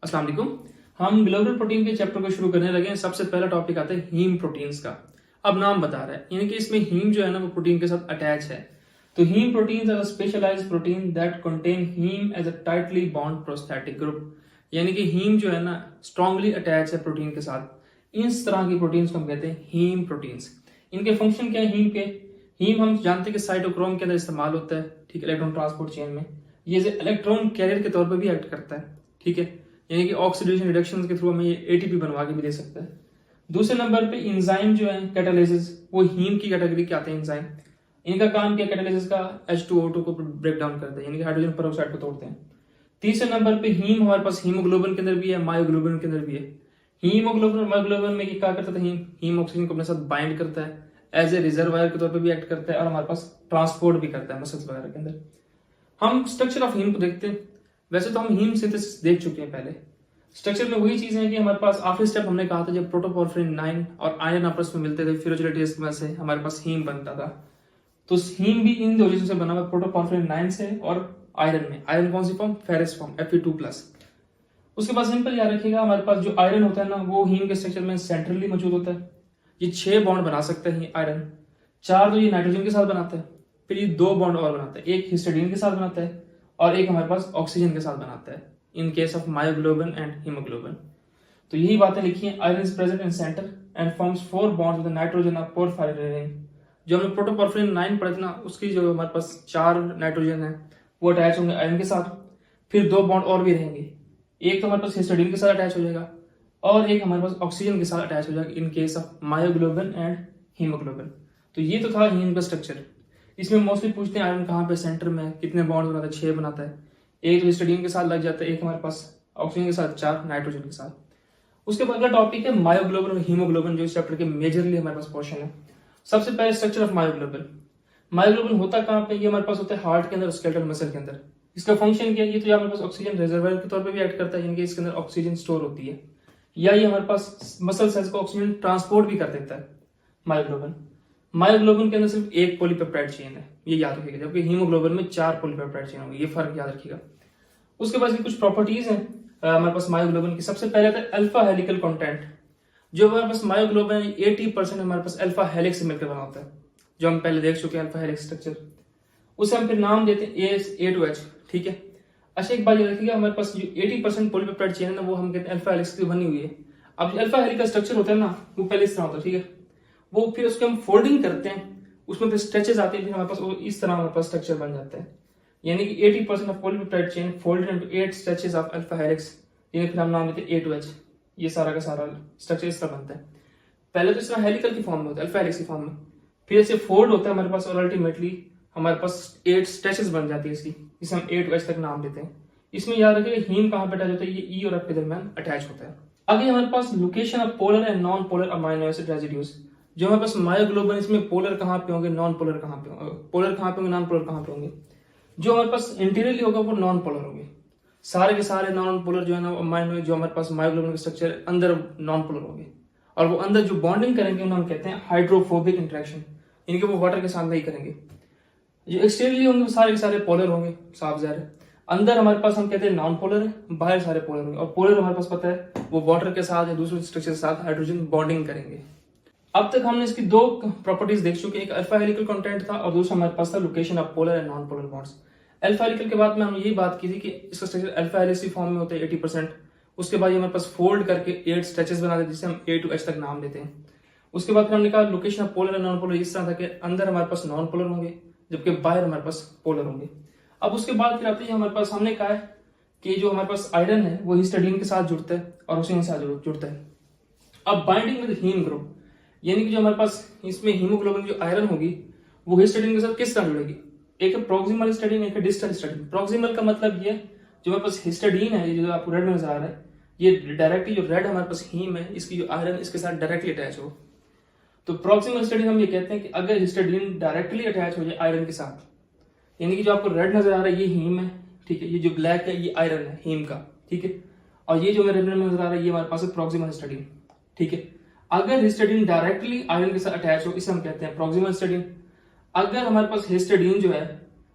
अस्सलाम वालेकुम। हम ग्लोबल प्रोटीन के चैप्टर को शुरू करने लगे हैं। सबसे पहला टॉपिक आता है हीम प्रोटीन्स का। अब नाम बता रहा है, यानी कि इसमें हीम जो है ना वो प्रोटीन के साथ अटैच है। तो haem proteins are specialised protein that contain haem as a tightly bound prosthetic group, यानी कि हीम जो है ना स्ट्रांगली अटैच है प्रोटीन के साथ। इस तरह की प्रोटीन्स को हम कहते हैं हीम प्रोटीन्स। इनके फंक्शन क्या है हीम के? हीम हम जानते हैं कि साइटोक्रोम के अंदर इस्तेमाल होता है, ठीक है, इलेक्ट्रॉन ट्रांसपोर्ट चेन में। ये इलेक्ट्रॉन कैरियर के तौर पर भी एक्ट करता है, ठीक है, यानी कि ऑक्सीडेशन रिडक्शन के थ्रू हमें ये एटीपी बनवा के भी दे सकता है। दूसरे नंबर पे इंजाइम जो है कैटालिसिस, वो हीम की कैटेगरी के आते हैं इंजाइम। इनका काम क्या कैटालिसिस का? H2O2 को ब्रेक डाउन करते हैं, यानी कि हाइड्रोजन पेरोक्साइड को तोड़ते हैं। तीसरे नंबर पे हीम हमारे पास हीमोग्लोबिन के अंदर भी है, मायोग्लोबिन के अंदर भी है। हीमोग्लोबिन और मायोग्लोबिन में क्या करता था? हीम ऑक्सीजन को अपने साथ बाइंड करता है, एज ए रिजर्वायर के तौर पर भी एक्ट करता है, और हमारे पास ट्रांसपोर्ट भी करता है मसल्स वगैरह के अंदर। हम स्ट्रक्चर ऑफ हीम को देखते हैं। वैसे तो हम हीम सिंथेसिस देख चुके हैं पहले। स्ट्रक्चर में वही चीज है कि हमारे पास आखिरी स्टेप हमने कहा था, जब प्रोटोपोर्फिरिन 9 और आयरन आपस में मिलते थे फिरोजिलिटी की वजह से हमारे पास हीम बनता था। तो हीम भी इन दो चीजों से बना हुआ, प्रोटोपोर्फिरिन 9 से और आयरन में। आयरन कौन सी फॉर्म? Ferrous form, Fe2+। उसके बाद सिंपल याद रखिएगा, हमारे पास जो आयरन होता है ना वो हीम के स्ट्रक्चर में सेंट्रली मौजूद होता है। ये 6 बॉन्ड बना सकता है आयरन। 4 तो ये नाइट्रोजन के साथ बनाता है, फिर ये 2 बॉन्ड और बनाता है, एक हिस्टिडीन के साथ बनाता है और एक हमारे पास ऑक्सीजन के साथ बनाता है, in case of myoglobin and haemoglobin. तो यही बातें लिखी हैं। Iron is present in centre and forms 4 bonds with nitrogen of porphyrin. जो हमने प्रोटोपोर्फिरिन 9 पढ़े थे ना, उसकी जो हमारे पास 4 नाइट्रोजन है वो अटैच होंगे आयरन के साथ। फिर 2 बॉन्ड और भी रहेंगे, एक तो हमारे पास हिस्टिडीन के साथ अटैच हो जाएगा और एक हमारे पास ऑक्सीजन के साथ अटैच हो जाएगा, in case of myoglobin and haemoglobin. तो ये तो था हीम का स्ट्रक्चर। इसमें मोस्टली पूछते हैं आयरन कहाँ पे सेंटर में है, कितने बॉन्ड बनाता है? 6 बनाता है। एक तो हिस्टिडीन के साथ लग जाता है, एक हमारे पास ऑक्सीजन के साथ, 4 नाइट्रोजन के साथ। उसके बाद अगला टॉपिक है मायोग्लोबिन और हीमोग्लोबिन, जो इस चैप्टर के मेजरली हमारे पास पोर्शन है। सबसे पहले स्ट्रक्चर ऑफ मायोग्लोबिन। मायोग्लोबिन होता कहाँ पे? ये हमारे पास होता है हार्ट के अंदर, स्केलेटल मसल के अंदर। इसका फंक्शन क्या है? ये तो हमारे पास ऑक्सीजन रिजर्वायर के तौर पे भी एक्ट करता है, यानी कि इसके अंदर ऑक्सीजन स्टोर होती है, या ये हमारे पास मसल सेल्स को ऑक्सीजन ट्रांसपोर्ट भी कर देता है मायोग्लोबिन। मायोग्लोबिन के अंदर सिर्फ एक पॉलीपेप्टाइड चेन है, ये याद रखिएगा, जबकि हीमोग्लोबिन में 4 पॉलीपेप्टाइड चेन होंगे, ये फर्क याद रखिएगा। उसके बाद कुछ प्रॉपर्टीज हैं हमारे पास मायोग्लोबिन की। सबसे पहले था अल्फा हेलिकल कंटेंट। जो हमारे पास मायोग्लोबिन 80% हमारे पास अल्फा हेलिक्स से मिलकर बना होता है, जो हम पहले देख चुके हैं अल्फा हेलिक्स स्ट्रक्चर। उसे हम फिर नाम देते हैं A2H, ठीक है। अच्छा एक बात याद रखिएगा, हमारे पास जो 80% पॉलीपेप्टाइड चेन है ना, वो हम कहते हैं अल्फा हेलिक्स की बनी हुई है। अब अल्फा हेलिकल स्ट्रक्चर होता है ना, वो पहले इस तरह होता है, ठीक है। वो फिर उसके हम फोल्डिंग करते हैं, उसमें फिर स्ट्रेचेस आते हैं, फिर हमारे पास इस तरह हमारे पास स्ट्रक्चर बन जाता है, यानी कि 80% of polypeptide chain folded into 8 stretches of alpha helix, यानी फिर हम नाम देते हैं A2H। ये सारा का सारा स्ट्रक्चर इस तरह बनता है। पहले तो इस तरह हेलिकल की फॉर्म में होता है, अल्फा हेलिक्स की फॉर्म में, फिर ऐसे फोल्ड होता है हमारे पास और अल्टीमेटली हमारे पास 8 स्ट्रेचेस बन जाती है इसकी, इसे हम A2H तक नाम देते हैं। इसमें याद रखिएगा हीम कहाँ पे अटैच होता है? ये E और F के दरमियान अटैच होता है। आगे हमारे पास location of polar and non polar amino acid residues. जो हमारे पास मायोग्लोबिन, इसमें पोलर कहाँ पे होंगे, नॉन पोलर कहाँ पे होंगे, पोलर कहाँ पे होंगे, नॉन पोलर कहाँ पे होंगे? जो हमारे पास इंटीरियरली होगा वो नॉन पोलर होंगे, सारे के सारे नॉन पोलर जो है ना अमाइनो, जो हमारे पास मायोग्लोबिन का स्ट्रक्चर अंदर नॉन पोलर होंगे, और वो अंदर जो बॉन्डिंग करेंगे उन्हें हम कहते हैं हाइड्रोफोबिक इंटरेक्शन, इनके वो वाटर के साथ नहीं करेंगे। जो एक्सटीरियरली होंगे वो सारे के सारे पोलर होंगे, साफ ज़ाहिर है। अंदर हमारे पास हम कहते हैं नॉन पोलर है, बाहर सारे पोलर होंगे, और पोलर हमारे पास पता है वो वाटर के साथ या दूसरे स्ट्रक्चर के साथ हाइड्रोजन बॉन्डिंग करेंगे। अब तक हमने इसकी 2 प्रॉपर्टीज देख चुके हैं, एक अल्फा हेलिकल कंटेंट था और दूसरा हमारे पास था location of polar and non polar bonds. Alpha helical के बाद में हम यही बात की थी कि इसका स्ट्रक्चर अल्फा हेलिक्स की फॉर्म में होता है 80%। उसके बाद ये हमारे पास फोल्ड करके 8 स्ट्रेचेस बना देते हैं, जिसे हम A2H तक नाम देते हैं। उसके बाद फिर हमने कहा location of polar and non polar इस तरह था कि अंदर हमारे पास नॉन पोलर होंगे जबकि बाहर हमारे पास पोलर होंगे। अब उसके बाद फिर आते हैं हमारे पास, हमने कहा है कि जो हमारे पास आयरन है वो हिस्टिडीन के साथ जुड़ता है और ऑक्सीजन के साथ जुड़ता है। अब बाइंडिंग विद हीम ग्रुप, यानी कि जो हमारे पास इसमें हीमोग्लोबिन जो आयरन होगी वो हिस्टिडीन के साथ किस तरह जुड़ेगी? एक है प्रोक्सिमल हिस्टिडीन, एक है डिस्टल हिस्टिडीन। प्रोक्सिमल का मतलब ये जो हमारे पास हिस्टिडीन है, ये जो आपको रेड में नजर आ रहा है, ये डायरेक्टली जो रेड हमारे पास हीम है, इसकी जो आयरन इसके साथ डायरेक्टली अटैच हो। तो प्रोक्सिमल हिस्टिडीन हम ये कहते हैं कि अगर हिस्टिडीन डायरेक्टली अटैच हो जाए आयरन के साथ, यानी कि जो आपको रेड नजर आ रहा है ये हीम है, ठीक है, ये जो ब्लैक है ये आयरन है हीम का, ठीक है, और ये जो मेरे रेड में नजर आ रहा है ये हमारे पास है प्रोक्सिमल हिस्टिडीन, ठीक है। अगर हिस्टिडीन डायरेक्टली आयरन के साथ अटैच हो इसे हम कहते हैं प्रोक्सिमल हिस्टिडीन। अगर हमारे पास हिस्टिडीन जो है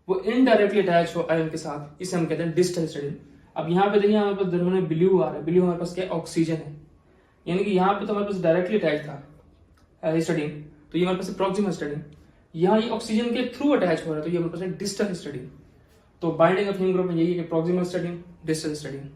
वो इनडायरेक्टली अटैच हो आयरन के साथ, इसे हम कहते हैं डिस्टल हिस्टिडीन। अब यहाँ पे देखिए हमारे पास दरमियान में ब्लू आ रहा है, ब्लू हमारे पास क्या ऑक्सीजन है, यानी कि यहाँ पे तो हमारे पास डायरेक्टली अटैच था हिस्टिडीन, तो ये हमारे पास प्रॉक्सिमल हिस्टिडीन, यहाँ ये ऑक्सीजन के थ्रू अटैच हो रहा है, तो ये हमारे पास डिस्टल हिस्टिडीन। तो बाइंडिंग ऑफ हीम ग्रुप में यही है कि प्रॉक्सिमल हिस्टिडीन, डिस्टल हिस्टिडीन।